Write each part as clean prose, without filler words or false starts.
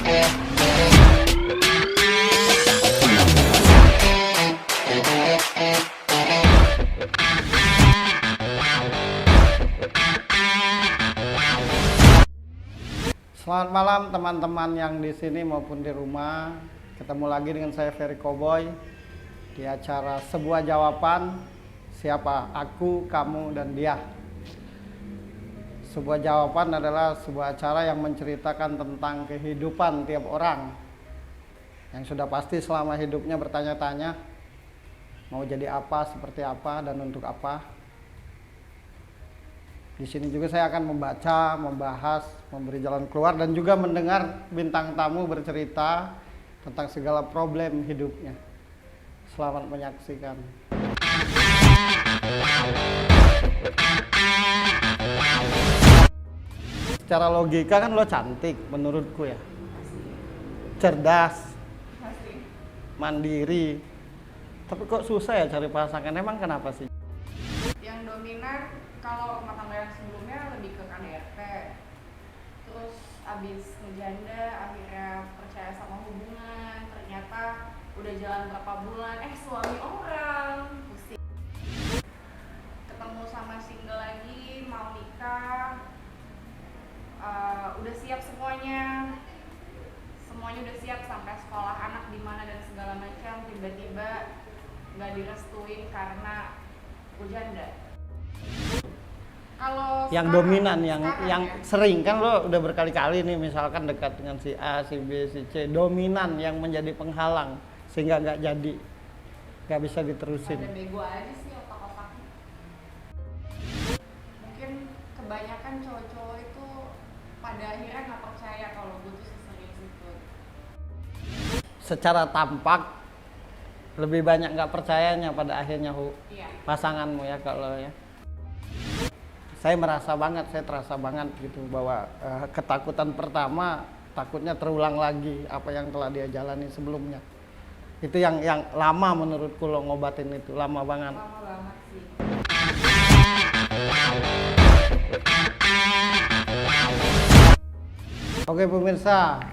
Selamat malam teman-teman yang di sini maupun di rumah. Ketemu lagi dengan saya Ferry Cowboy di acara Sebuah Jawaban. Siapa? Aku, kamu, dan dia. Sebuah Jawaban adalah sebuah acara yang menceritakan tentang kehidupan tiap orang yang sudah pasti selama hidupnya bertanya-tanya mau jadi apa, seperti apa, dan untuk apa. Di sini juga saya akan membaca, membahas, memberi jalan keluar, dan juga mendengar bintang tamu bercerita tentang segala problem hidupnya. Selamat menyaksikan. Secara logika kan lo cantik menurutku ya. Cerdas, mandiri. Tapi kok susah ya cari pasangan, emang kenapa sih? Yang dominan kalau rumah tangga yang sebelumnya lebih ke KDRT, terus abis ngejanda akhirnya percaya sama hubungan, ternyata udah jalan berapa bulan suami orang, pusing. Ketemu sama single lagi, mau nikah, udah siap semuanya udah siap sampai sekolah anak di mana dan segala macam, tiba-tiba nggak direstuin karena janda. Kalau yang dominan, yang ya, sering kan lo udah berkali-kali nih misalkan dekat dengan si A, si B, si C, dominan yang menjadi penghalang sehingga nggak jadi, nggak bisa diterusin. ada bego aja sih otak-otaknya. Mungkin kebanyakan cowok-cowok itu pada akhirnya nggak percaya kalau gue tuh seserius itu. Secara tampak lebih banyak nggak percayanya pada akhirnya Iya. pasanganmu ya. Kalau ya saya terasa banget gitu bahwa ketakutan pertama takutnya terulang lagi apa yang telah dia jalani sebelumnya. Itu yang lama menurutku lo ngobatin itu, lama banget. Lama banget sih. Oke pemirsa,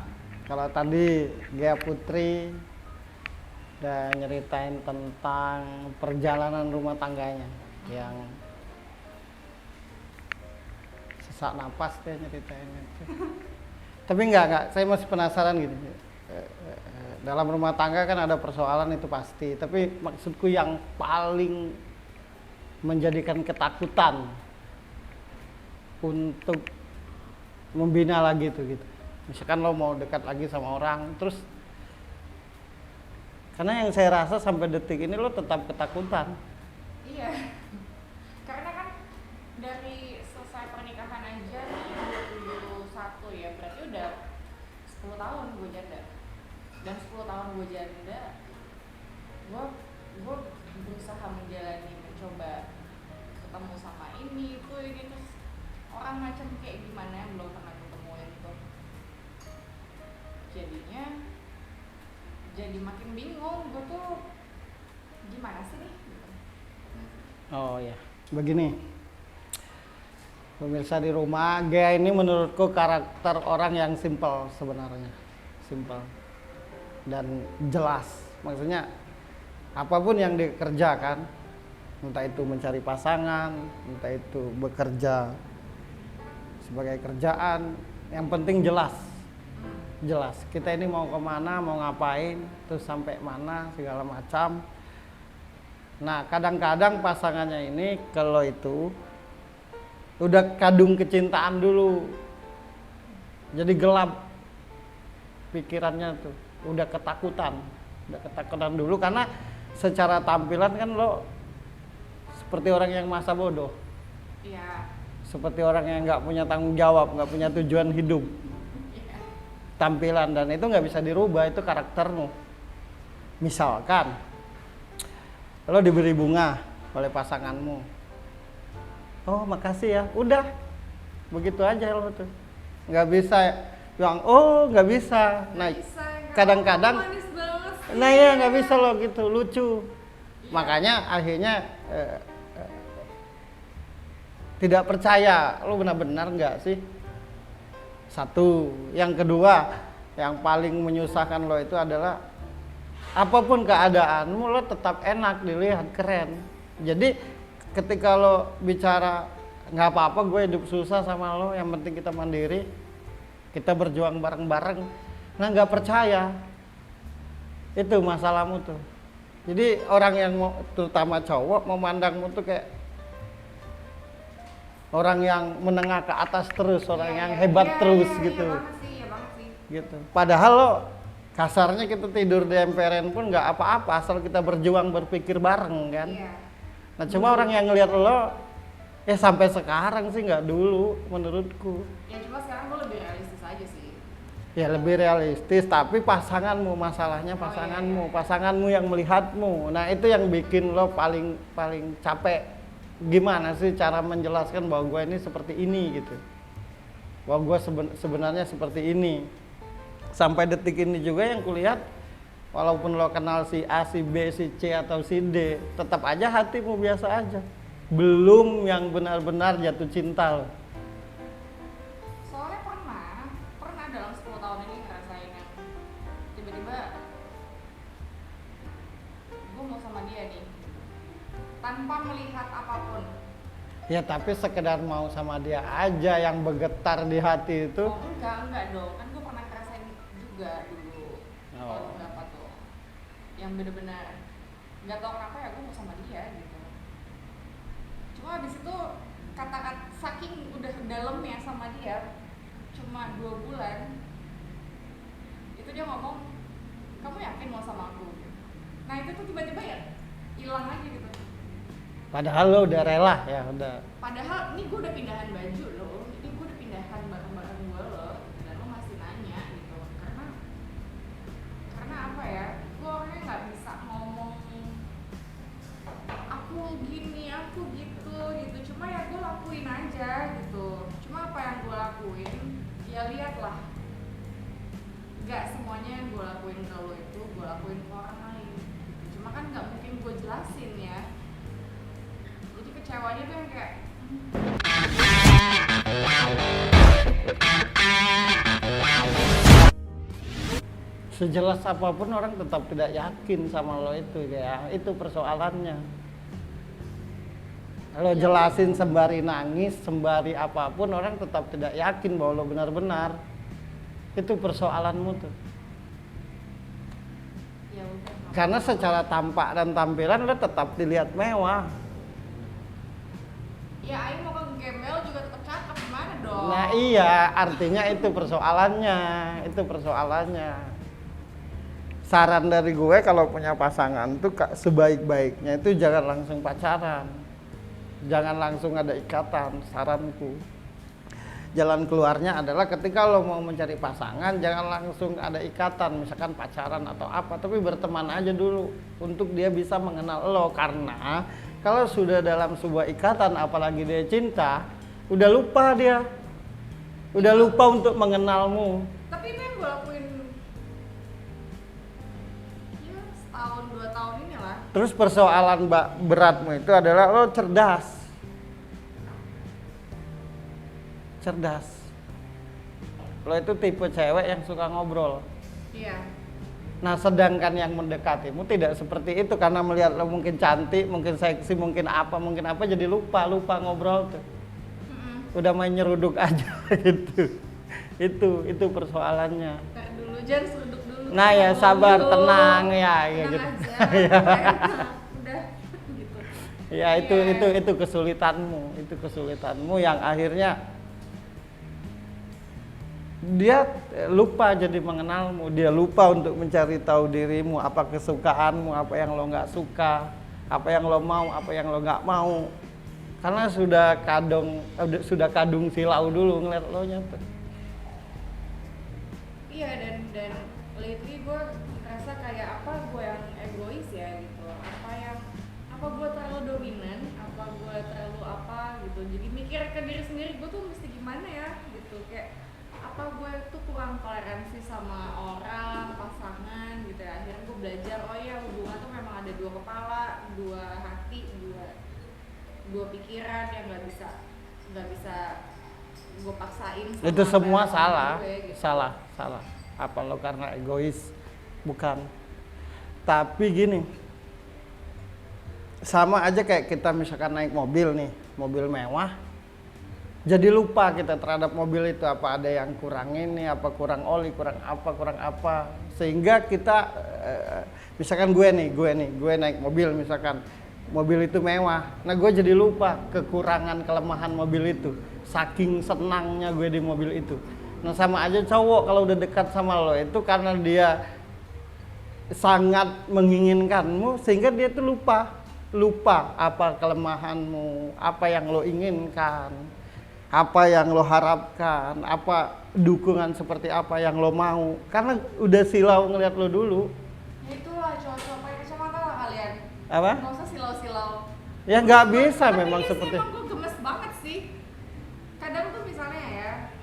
kalau tadi Gea Putri udah nyeritain tentang perjalanan rumah tangganya yang sesak napas dia nyeritain itu. Tapi enggak, saya masih penasaran gitu. Dalam rumah tangga kan ada persoalan itu pasti, tapi maksudku yang paling menjadikan ketakutan untuk membina lagi itu gitu. Misalkan lo mau dekat lagi sama orang, terus karena yang saya rasa sampai detik ini lo tetap ketakutan. Iya. Karena kan dari selesai pernikahan aja 2021 ya, berarti udah 10 tahun gue janda. Dan 10 tahun gue janda, gue berusaha mencoba ketemu sama ini terus orang macam kayak gimana yang belum pernah ketemuin tuh. Jadinya jadi makin bingung, gue tuh gimana sih nih? Oh ya, begini pemirsa di rumah, Gea ini menurutku karakter orang yang simple sebenarnya, simple dan jelas. Maksudnya apapun yang dikerjakan, entah itu mencari pasangan, entah itu bekerja sebagai kerjaan, yang penting jelas. Kita ini mau kemana, mau ngapain, terus sampai mana, segala macam. Nah kadang-kadang pasangannya ini kalau itu udah kadung kecintaan dulu, jadi gelap pikirannya tuh, udah ketakutan dulu karena secara tampilan kan lo seperti orang yang masa bodoh. Iya. Seperti orang yang nggak punya tanggung jawab, nggak punya tujuan hidup. Tampilan, dan itu nggak bisa dirubah, itu karaktermu. Misalkan lo diberi bunga oleh pasanganmu, oh makasih ya, udah begitu aja lo tuh, nggak bisa yang nggak bisa. Nah kadang-kadang nah ya nggak bisa lo gitu, lucu. Makanya akhirnya tidak percaya, lo benar-benar nggak sih? Satu. Yang kedua, Yang paling menyusahkan lo itu adalah apapun keadaanmu lo tetap enak dilihat, keren. Jadi ketika lo bicara nggak apa-apa gue hidup susah sama lo, yang penting kita mandiri, kita berjuang bareng-bareng, nah nggak percaya, itu masalahmu tuh. Jadi orang yang mau, terutama cowok, memandangmu tuh kayak orang yang menengah ke atas terus, orang yang hebat terus gitu. Iya banget sih. Gitu. Padahal lo kasarnya kita tidur di emperan pun nggak apa-apa asal kita berjuang berpikir bareng kan. Iya. Nah cuma orang yang ngelihat lo sampai sekarang sih nggak dulu menurutku. Ya cuma sekarang gue lebih realistis aja sih. Ya lebih realistis, tapi pasanganmu, masalahnya pasanganmu, pasanganmu yang melihatmu. Nah itu yang bikin lo paling capek. Gimana sih cara menjelaskan bahwa gue ini seperti ini gitu, bahwa gue sebenarnya seperti ini. Sampai detik ini juga yang kulihat, walaupun lo kenal si A, si B, si C atau si D, tetap aja hatimu biasa aja, belum yang benar-benar jatuh cinta lo. Soalnya pernah dalam 10 tahun ini ngerasain yang tiba-tiba gue mau sama dia nih tanpa melihat apapun. Ya tapi sekedar mau sama dia aja yang bergetar di hati itu. Oh enggak dong, kan gue pernah ngerasain juga dulu. Tahun berapa tuh, yang bener-bener nggak tahu kenapa ya gue mau sama dia gitu. Cuma habis itu kata-kata saking udah dalamnya sama dia, cuma 2 bulan itu dia ngomong, kamu yakin mau sama aku? Nah itu tuh tiba-tiba ya hilang aja gitu. Padahal lo udah rela ya, udah. Padahal ini gue udah pindahan baju loh, ini gue udah pindahan barang-barang gue loh, dan lo masih nanya gitu. Karena apa ya? Gue orangnya nggak bisa ngomong aku gini, aku gitu. Cuma ya gue lakuin aja gitu. Cuma apa yang gue lakuin, ya lihatlah. Gak semuanya yang gue lakuin ke lo itu gue lakuin ke orang lain. Cuma kan nggak mungkin gue jelasin ya. Kecewanya tuh yang kayak sejelas apapun orang tetap tidak yakin sama lo itu ya, itu persoalannya. Lo jelasin sembari nangis, sembari apapun orang tetap tidak yakin bahwa lo benar-benar. Itu persoalanmu tuh. ya udah. Karena secara tampak dan tampilan lo tetap dilihat mewah. Ya Aing mau ke gembel juga tetap cakep, gimana dong? Nah iya, artinya itu persoalannya, itu persoalannya. Saran dari gue kalau punya pasangan tuh sebaik-baiknya itu jangan langsung pacaran, jangan langsung ada ikatan. Saranku, jalan keluarnya adalah ketika lo mau mencari pasangan jangan langsung ada ikatan, misalkan pacaran atau apa, tapi berteman aja dulu untuk dia bisa mengenal lo. Karena kalau sudah dalam sebuah ikatan, apalagi dia cinta, udah lupa dia, udah lupa untuk mengenalmu. Tapi itu yang gue lakuin ya setahun 2 tahun ini lah. Terus persoalan beratmu itu adalah lo cerdas. Lo itu tipe cewek yang suka ngobrol. Iya. Nah sedangkan yang mendekatimu tidak seperti itu, karena melihat lo mungkin cantik, mungkin seksi, mungkin apa jadi lupa ngobrol tuh. Udah main nyeruduk aja gitu. Itu persoalannya. Kayak dulu jangan seruduk dulu. Nah ya sabar, dulu. tenang ya Tenang gitu. aja. Udah gitu. Ya itu kesulitanmu yang akhirnya dia lupa jadi mengenalmu, dia lupa untuk mencari tahu dirimu, apa kesukaanmu, apa yang lo nggak suka, apa yang lo mau, apa yang lo nggak mau, karena sudah kadung silau dulu ngeliat lo nyata. Iya dan lately gue ngerasa kayak apa gue yang egois ya gitu, apa gue terlalu dominan, apa gue terlalu apa gitu, jadi mikir ke diri sendiri gue tuh mesti gimana ya gitu, kayak apa gue tuh kurang toleransi sama orang, pasangan gitu ya. Akhirnya gue belajar, oh iya hubungan tuh memang ada 2 kepala, 2 hati, 2 pikiran yang nggak bisa gue paksain sama Itu semua apa salah, gue, gitu. salah. Apa lo karena egois? Bukan. Tapi gini, sama aja kayak kita misalkan naik mobil nih, mobil mewah, jadi lupa kita terhadap mobil itu, apa ada yang kurang ini, apa kurang oli, kurang apa, sehingga kita misalkan gue naik mobil, misalkan mobil itu mewah, nah gue jadi lupa kekurangan kelemahan mobil itu, saking senangnya gue di mobil itu. Nah sama aja cowok kalau udah dekat sama lo itu karena dia sangat menginginkanmu sehingga dia tuh lupa apa kelemahanmu, apa yang lo inginkan, apa yang lo harapkan, apa dukungan seperti apa yang lo mau, karena udah silau ngeliat lo dulu. Itulah cowok-cowok pakai kacamata lah kalian. Apa? Nggak usah silau-silau. Ya nggak bisa Tapi memang iya seperti. sih, emang gue gemes banget sih. Kadang tuh misalnya ya,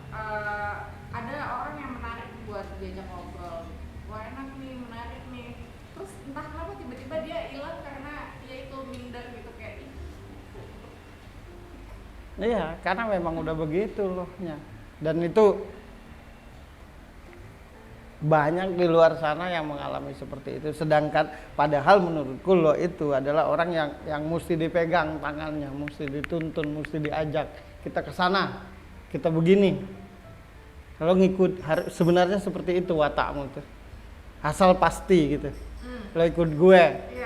ada orang yang menarik buat diajak ngobrol. Wah enak nih, menarik nih. Terus entah kenapa tiba-tiba dia hilang karena dia itu minder gitu kayak ih. Iya, karena memang udah begitu lohnya. Dan itu banyak di luar sana yang mengalami seperti itu. Sedangkan padahal menurutku lo itu adalah orang yang mesti dipegang tangannya, mesti dituntun, mesti diajak. Kita ke sana, kita begini. Kalau ngikut sebenarnya seperti itu watakmu tuh. Asal pasti gitu. Lo ikut gue.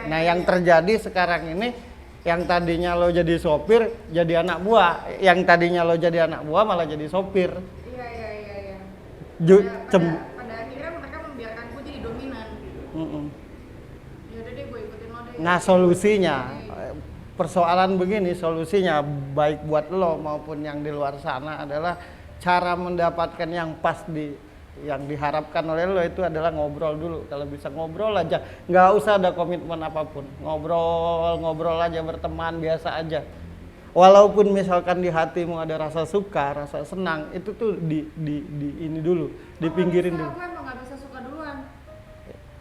Nah, yang terjadi sekarang ini, yang tadinya lo jadi sopir jadi anak buah, yang tadinya lo jadi anak buah malah jadi sopir. Iya. Pada akhirnya mereka membiarkan gue jadi dominan. Ya udah deh, gue ikutin lo deh. Nah solusinya, persoalan begini, solusinya baik buat lo maupun yang di luar sana adalah cara mendapatkan yang pas yang diharapkan oleh lo itu adalah ngobrol dulu. Kalau bisa ngobrol aja, nggak usah ada komitmen apapun, ngobrol aja, berteman biasa aja. Walaupun misalkan di hatimu ada rasa suka, rasa senang, itu tuh di ini dulu, dipinggirin dulu. Aku emang nggak bisa suka duluan.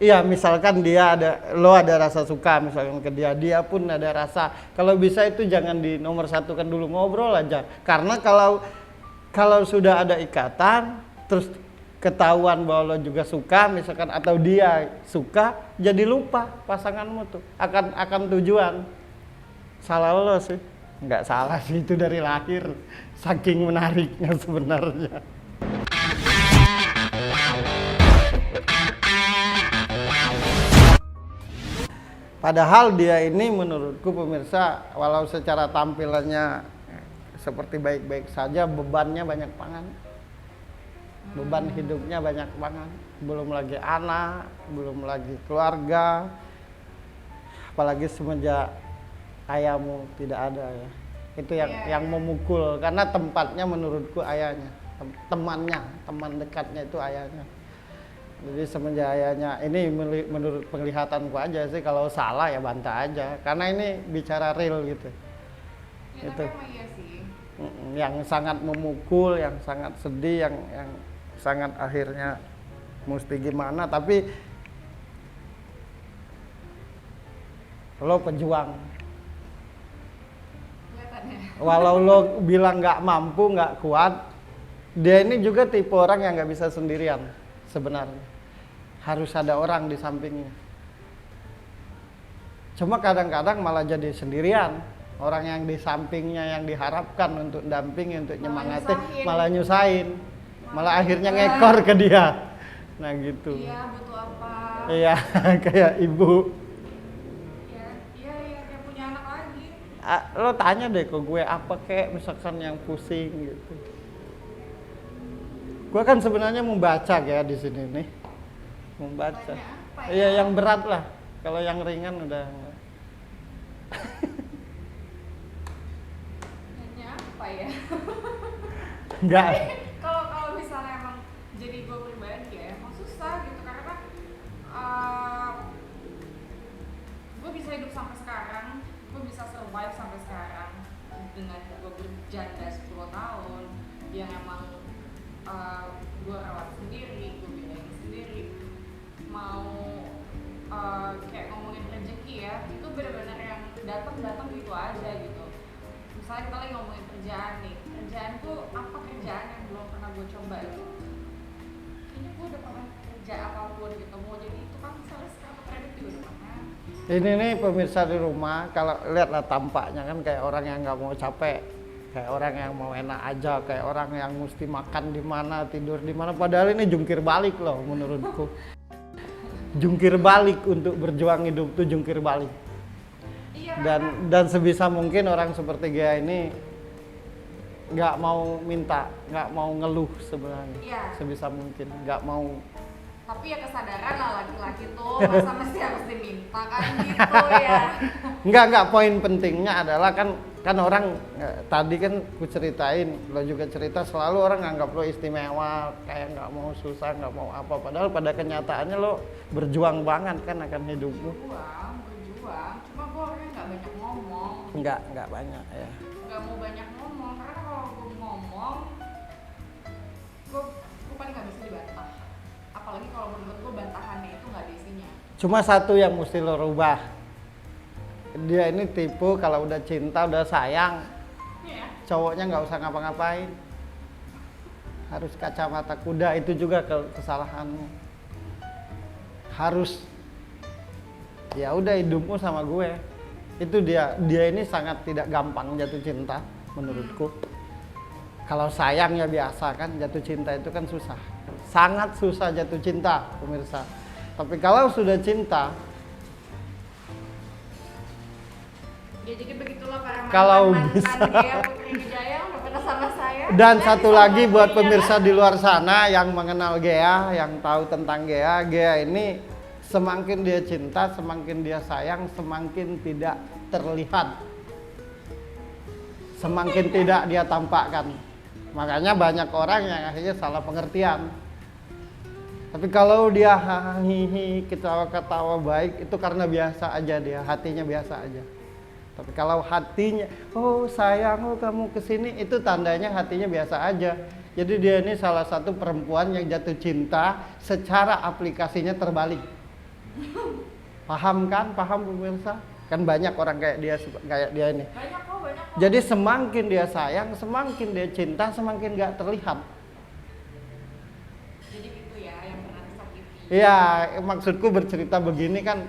Iya, misalkan lo ada rasa suka misalkan ke dia pun ada rasa. Kalau bisa itu jangan di nomor satukan dulu, ngobrol aja. Karena kalau sudah ada ikatan, terus ketahuan bahwa lo juga suka misalkan atau dia suka, jadi lupa pasanganmu tuh akan tujuan. Salah lo sih. Nggak salah sih, itu dari lahir, saking menariknya sebenarnya. Padahal dia ini menurutku pemirsa, walau secara tampilannya seperti baik-baik saja, bebannya banyak banget. Beban hidupnya banyak banget. Belum lagi anak, belum lagi keluarga. Apalagi semenjak ayahmu tidak ada ya. Itu yang memukul, karena tempatnya menurutku ayahnya. Teman dekatnya itu ayahnya. Jadi semenjak ayahnya, ini menurut penglihatanku aja sih, kalau salah ya bantah aja. Karena ini bicara real gitu. Ya, itu. tapi emang iya sih. Yang sangat memukul, yang sangat sedih, yang sangat akhirnya mesti gimana, tapi lo pejuang. Walau lo bilang nggak mampu, nggak kuat, dia ini juga tipe orang yang nggak bisa sendirian sebenarnya. Harus ada orang di sampingnya. Cuma kadang-kadang malah jadi sendirian. Orang yang di sampingnya yang diharapkan untuk dampingi, untuk nyemangati, malah nyusahin. Malah akhirnya ngekor ke dia. Nah gitu. Iya, butuh apa? Iya, kayak ibu. Iya, kayak punya anak lagi. Lo tanya deh ke gue apa kayak misalkan yang pusing gitu. Gue kan sebenarnya membaca ya di sini nih. Membaca. Iya, yang berat lah. Kalau yang ringan udah. Nanya apa ya? Enggak. Kalau misalnya emang jadi gue pribadi ya emang susah gitu, karena gue bisa hidup sampai sekarang, gue bisa survive sampai sekarang dengan gue berjanda 10 tahun yang emang gue rawat sendiri, gue biayain sendiri. Mau kayak ngomongin rezeki ya, itu benar-benar yang datang gitu aja gitu. Misalnya kita lagi ngomongin kerjaan nih, kerjaan tuh apa kerjaan yang belum pernah gue coba gitu. Kayaknya gue udah pernah Ini nih pemirsa di rumah, kalau lihatlah tampaknya kan kayak orang yang nggak mau capek, kayak orang yang mau enak aja, kayak orang yang mesti makan di mana, tidur di mana. Padahal ini jungkir balik loh menurutku. Jungkir balik untuk berjuang hidup tuh jungkir balik. Iya, Dan sebisa mungkin orang seperti Gea ini nggak mau minta, nggak mau ngeluh sebenarnya. Iya. Sebisa mungkin nggak mau. tapi ya kesadaran lah laki-laki tuh masa mesti harus diminta kan gitu ya. Enggak, poin pentingnya adalah kan orang tadi kan ku ceritain, lo juga cerita selalu orang anggap lo istimewa, kayak nggak mau susah, nggak mau apa, padahal pada kenyataannya lo berjuang banget kan akan hidup lo. Berjuang, cuma gue orangnya nggak banyak ngomong. Nggak banyak ya. Nggak mau banyak ngomong, karena kalau gue ngomong, gue paling nggak bisa dibantah. Apalagi kalau menurut gue bantahannya itu nggak ada isinya. Cuma satu yang mesti lo rubah. Dia ini tipe kalau udah cinta, udah sayang, cowoknya nggak usah ngapa-ngapain. Harus kacamata kuda, itu juga kesalahanmu. Harus ya udah hidupmu sama gue. Itu dia ini sangat tidak gampang jatuh cinta menurutku. Kalau sayang ya biasa kan, jatuh cinta itu kan susah. Sangat susah jatuh cinta, pemirsa. Tapi kalau sudah cinta, ya jadi begitulah para kalau mantan bisa. Gea Putri Wijaya udah pernah sama saya. Dan satu lagi buat pemirsa di luar sana yang mengenal Gea, yang tahu tentang Gea, Gea ini semakin dia cinta, semakin dia sayang, semakin tidak terlihat, semakin tidak dia tampakkan. Makanya banyak orang yang akhirnya salah pengertian. Tapi kalau dia hihi, ketawa-ketawa baik, itu karena biasa aja dia, hatinya biasa aja. Tapi kalau hatinya, oh sayang, oh kamu kesini, itu tandanya hatinya biasa aja. Jadi dia ini salah satu perempuan yang jatuh cinta secara aplikasinya terbalik. Paham kan? Paham pemirsa? Kan banyak orang kayak dia ini. Banyak kok. Jadi semakin dia sayang, semakin dia cinta, semakin gak terlihat. Jadi gitu ya, yang pernah disakiti. Iya, maksudku bercerita begini kan,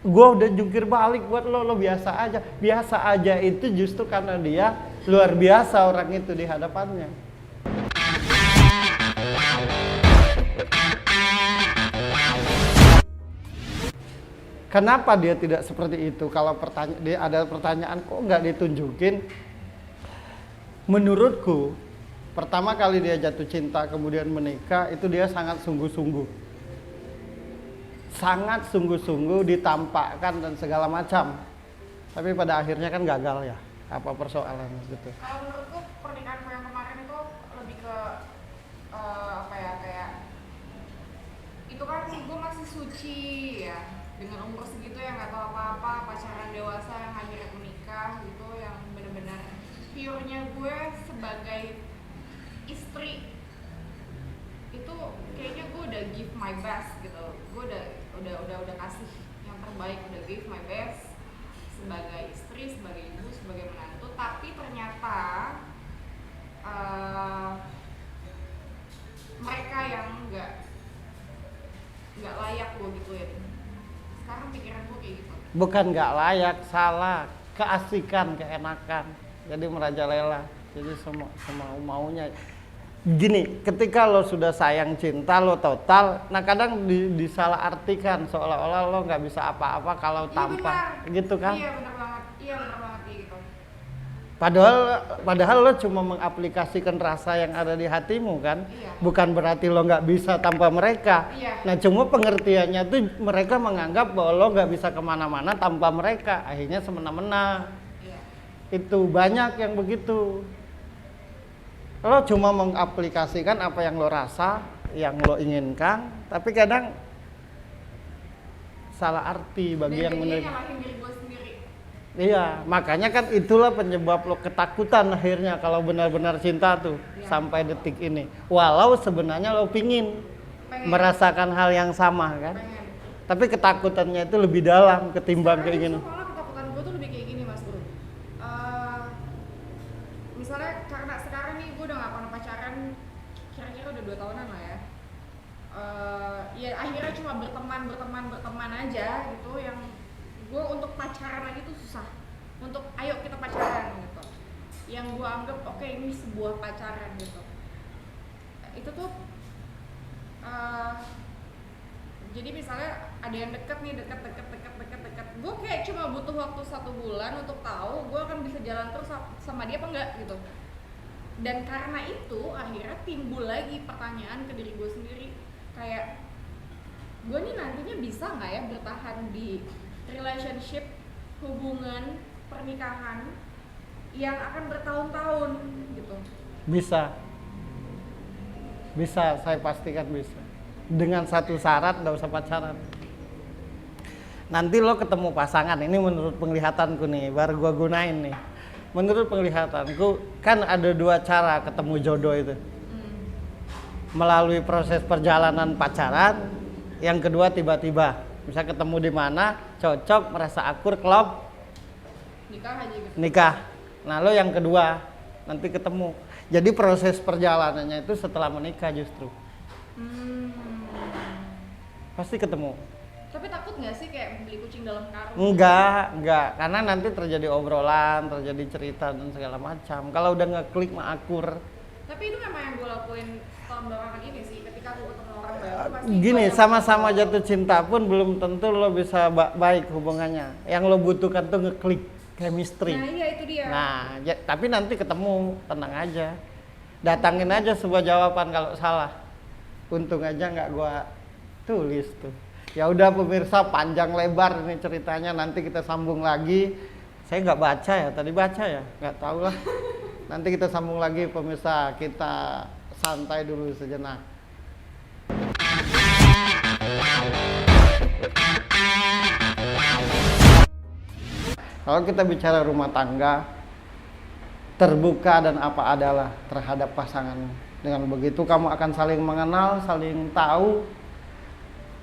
gue udah jungkir balik buat lo biasa aja. Biasa aja itu justru karena dia luar biasa orang itu di hadapannya. Kenapa dia tidak seperti itu? Kalau dia ada pertanyaan kok nggak ditunjukin? Menurutku, pertama kali dia jatuh cinta kemudian menikah itu dia sangat sungguh-sungguh. Sangat sungguh-sungguh ditampakkan dan segala macam. Tapi pada akhirnya kan gagal ya. Apa persoalannya gitu. Kalau menurutku pernikahanku yang kemarin itu lebih ke apa ya, kayak itu kan gue masih suci ya, dengan umur segitu yang nggak tahu apa-apa, pacaran dewasa yang akhirnya menikah gitu, yang benar-benar pure-nya gue sebagai istri itu kayaknya gue udah give my best gitu. Gue udah kasih yang terbaik, udah give my best sebagai istri, sebagai ibu, sebagai menantu. Tapi ternyata mereka yang nggak layak gue gituin. Sekarang pikiran gue kayak gitu. Bukan nggak layak, salah, keasikan, keenakan. Jadi merajalela. Jadi semua maunya. Gini, ketika lo sudah sayang cinta lo total, nah kadang disalah artikan seolah-olah lo nggak bisa apa-apa kalau tanpa, gitu kan? Iya benar banget kayak gitu. Padahal lo cuma mengaplikasikan rasa yang ada di hatimu kan? Iya. Bukan berarti lo nggak bisa tanpa mereka. Iya. Nah cuma pengertiannya tuh mereka menganggap bahwa lo nggak bisa kemana-mana tanpa mereka, akhirnya semena-mena. Iya. Itu banyak yang begitu. Lo cuma mengaplikasikan apa yang lo rasa, yang lo inginkan, tapi kadang salah arti bagi yang menerima. Nyalahin diri gue sendiri. Iya, makanya kan itulah penyebab lo ketakutan akhirnya kalau benar-benar cinta tuh sampai detik ini. Walau sebenarnya lo pengen merasakan hal yang sama kan, tapi ketakutannya itu lebih dalam ketimbang keinginan. Malah ketakutan gue tuh lebih kayak gini mas bro. Misalnya karena sekarang nih gue udah gak pernah pacaran, kira-kira udah 2 tahunan lah ya. Ya akhirnya cuma berteman aja gitu, yang gue untuk pacaran aja tuh susah. Untuk ayo kita pacaran gitu, yang gue anggap oke ini sebuah pacaran gitu, itu tuh jadi misalnya ada yang deket nih, deket, gue kayak cuma butuh waktu 1 bulan untuk tahu gue akan bisa jalan terus sama dia apa enggak gitu. Dan karena itu akhirnya timbul lagi pertanyaan ke diri gue sendiri, kayak gue nih nantinya bisa nggak ya bertahan di relationship, hubungan pernikahan yang akan bertahun-tahun gitu. Bisa, saya pastikan bisa. Dengan satu syarat, nggak usah pacaran. Nanti lo ketemu pasangan, ini menurut penglihatanku nih, baru gua gunain nih. Menurut penglihatanku, kan ada 2 cara ketemu jodoh itu. Melalui proses perjalanan pacaran, yang kedua tiba-tiba. Bisa ketemu di mana, cocok, merasa akur, klop, Nikah aja gitu. nikah. Nah lo yang kedua, nanti ketemu. Jadi proses perjalanannya itu setelah menikah justru. Pasti ketemu. Tapi takut nggak sih kayak beli kucing dalam karung? Enggak, karena nanti terjadi obrolan, terjadi cerita dan segala macam. Kalau udah ngeklik mah akur. Tapi itu memang yang gue lakuin tahun belakangan ini sih, ketika gue ketemu orang baru pasti Gini, gua sama-sama jatuh cinta pun belum tentu lo bisa baik hubungannya. Yang lo butuhkan tuh ngeklik, chemistry. Nah iya itu dia. Nah, tapi nanti ketemu, tenang aja. Datangin aja sebuah jawaban kalau salah. Untung aja nggak gua tulis tuh. Ya udah pemirsa, panjang lebar ini ceritanya, nanti kita sambung lagi. Saya nggak baca ya, tadi baca ya, nggak tahu lah. Nanti kita sambung lagi pemirsa, kita santai dulu sejenak. Kalau kita bicara rumah tangga, terbuka dan apa adalah terhadap pasangan. Dengan begitu kamu akan saling mengenal, saling tahu.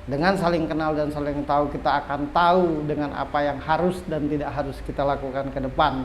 Dengan saling kenal dan saling tahu, kita akan tahu dengan apa yang harus dan tidak harus kita lakukan ke depan.